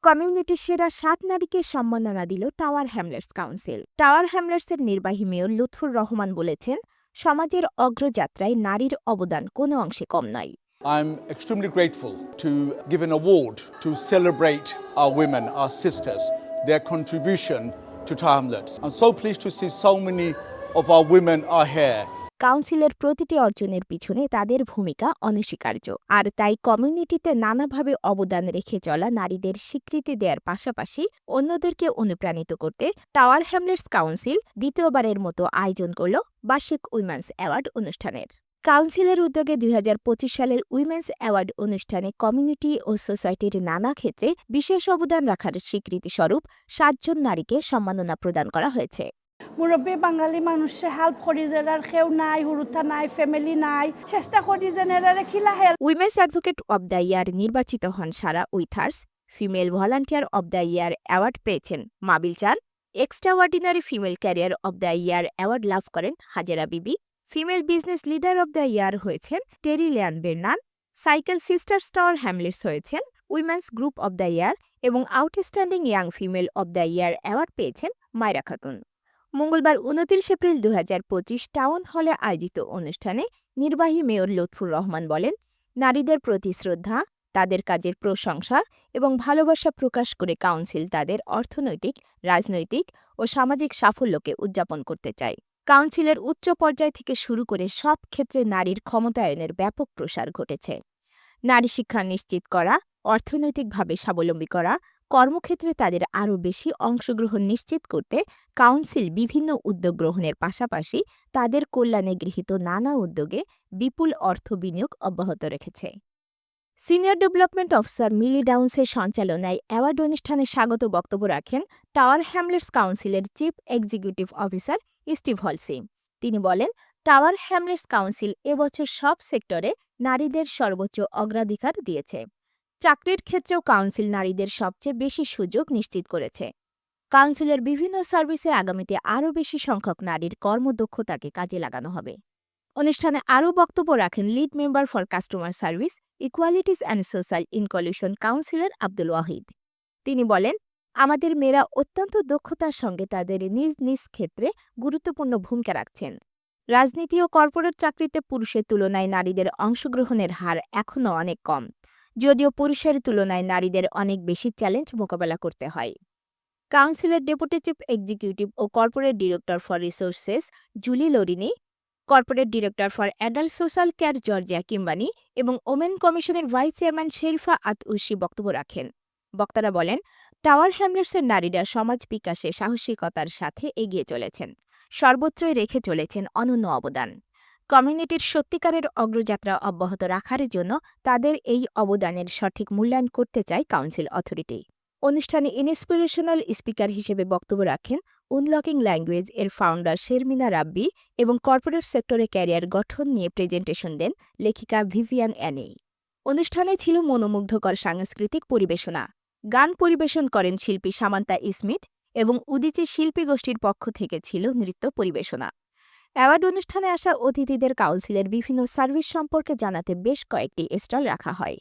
কমিউনিটির সেরা ৭ নারীকে সম্মাননা দিল টাওয়ার হ্যামলেটস কাউন্সিল। টাওয়ার হ্যামলেটসের নির্বাহী মেয়র লুৎফুর রহমান বলেছেন, সমাজের অগ্রযাত্রায় নারীর অবদান কোনো অংশে কম নয়। I'm extremely grateful to give an award to celebrate our women, our sisters, their contribution to Tower Hamlets. I'm so pleased to see so many of our women are here. কাউন্সিলের প্রতিটি অর্জনের পিছনে তাদের ভূমিকা অনস্বীকার্য, আর তাই কমিউনিটিতে নানাভাবে অবদান রেখে চলা নারীদের স্বীকৃতি দেওয়ার পাশাপাশি অন্যদেরকে অনুপ্রাণিত করতে টাওয়ার হ্যামলেটস কাউন্সিল দ্বিতীয়বারের মতো আয়োজন করল বার্ষিক উইমেন্স অ্যাওয়ার্ড অনুষ্ঠানের। কাউন্সিলের উদ্যোগে ২০২৫ সালের উইমেন্স অ্যাওয়ার্ড অনুষ্ঠানে কমিউনিটি ও সোসাইটির নানা ক্ষেত্রে বিশেষ অবদান রাখার স্বীকৃতিস্বরূপ ৭ জন নারীকে সম্মাননা প্রদান করা হয়েছে। মুরব্বী বাঙালি মানুষে হেল্প করি যেনার কেউ নাই, হুরুতা নাই, ফ্যামিলি নাই, চেষ্টা করি জেনারে খিলা help. Women's advocate of the year নির্বাচিত হন Sarah Withers. Female volunteer of the year award পেয়েছেন Mabel Chan. Extraordinary female carer of the year award লাভ করেন Hajera Bibi. Female business leader of the year হয়েছেন Terry Leanne Brennan. Cycle Sisters Tower Hamlets হয়েছেন women's group of the year এবং outstanding young female of the year award পেয়েছেন মায়রা খাতুন। মঙ্গলবার ২৯ April ২০২৫ town হলে আয়োজিত অনুষ্ঠানে নির্বাহী মেয়র লুৎফুর রহমান বলেন, নারীদের প্রতি শ্রদ্ধা, তাদের কাজের প্রশংসা এবং ভালোবাসা প্রকাশ করে কাউন্সিল তাদের অর্থনৈতিক, রাজনৈতিক ও সামাজিক সাফল্যকে উদযাপন করতে চায়। কাউন্সিলের উচ্চ পর্যায় থেকে শুরু করে সব ক্ষেত্রে নারীর ক্ষমতায়নের ব্যাপক প্রসার ঘটেছে। নারী শিক্ষা নিশ্চিত করা, অর্থনৈতিকভাবে স্বাবলম্বী করা, কর্মক্ষেত্রে তাদের আরও বেশি অংশগ্রহণ নিশ্চিত করতে কাউন্সিল বিভিন্ন উদ্যোগ গ্রহণের পাশাপাশি তাদের কল্যাণে গৃহীত নানা উদ্যোগে বিপুল অর্থ বিনিয়োগ অব্যাহত রেখেছে। সিনিয়র ডেভেলপমেন্ট অফিসার মিলি ডাউন্সের সঞ্চালনায় অ্যাওয়ার্ড অনুষ্ঠানে স্বাগত বক্তব্য রাখেন টাওয়ার হ্যামলেটস কাউন্সিলের chief executive officer Steve Halsi. তিনি বলেন, টাওয়ার হ্যামলেটস কাউন্সিল এবছর সব সেক্টরে নারীদের সর্বোচ্চ অগ্রাধিকার দিয়েছে। চাকরির ক্ষেত্রেও কাউন্সিল নারীদের সবচেয়ে বেশি সুযোগ নিশ্চিত করেছে। কাউন্সিলের বিভিন্ন সার্ভিসে আগামীতে আরও বেশি সংখ্যক নারীর কর্মদক্ষতাকে কাজে লাগানো হবে। অনুষ্ঠানে আরও বক্তব্য রাখেন lead member for customer service, equalities and social inclusion councillor Abdul Wahid. তিনি বলেন, আমাদের মেয়েরা অত্যন্ত দক্ষতার সঙ্গে তাদের নিজ নিজ ক্ষেত্রে গুরুত্বপূর্ণ ভূমিকা রাখছেন। রাজনীতি ও কর্পোরেট চাকরিতে পুরুষের তুলনায় নারীদের অংশগ্রহণের হার এখনও অনেক কম, যদিও পুরুষের তুলনায় নারীদের অনেক বেশি চ্যালেঞ্জ মোকাবেলা করতে হয়। কাউন্সিলের ডেপুটি চিফ এক্সিকিউটিভ ও corporate director for resources Julie Lorini, corporate director for adult social care Georgia Kimbani এবং ওমেন কমিশনের ভাইস চেয়ারম্যান শেরিফা আত-উসি বক্তব্য রাখেন। বক্তারা বলেন, টাওয়ার হ্যামলেটসের নারীরা সমাজ বিকাশে সাহসিকতার সাথে এগিয়ে চলেছেন, সর্বত্রই রেখে চলেছেন অনন্য অবদান। কমিউনিটির সত্যিকারের অগ্রযাত্রা অব্যাহত রাখার জন্য তাদের এই অবদানের সঠিক মূল্যায়ন করতে চায় কাউন্সিল অথরিটি। অনুষ্ঠানে ইন্সপিরেশনাল স্পিকার হিসেবে বক্তব্য রাখেন উনলকিং ল্যাঙ্গুয়েজ এর ফাউন্ডার শেরমিনা রাব্বি এবং কর্পোরেট সেক্টরে ক্যারিয়ার গঠন নিয়ে প্রেজেন্টেশন দেন লেখিকা ভিভিয়ান অ্যানি। অনুষ্ঠানে ছিল মনোমুগ্ধকর সাংস্কৃতিক পরিবেশনা। গান পরিবেশন করেন শিল্পী সামান্তা স্মিথ এবং উদীচী শিল্পী গোষ্ঠীর পক্ষ থেকে ছিল নৃত্য পরিবেশনা। অ্যাওয়ার্ড অনুষ্ঠানে আসা অতিথিদের কাউন্সিলের বিভিন্ন সার্ভিস সম্পর্কে জানাতে বেশ কয়েকটি স্টল রাখা হয়।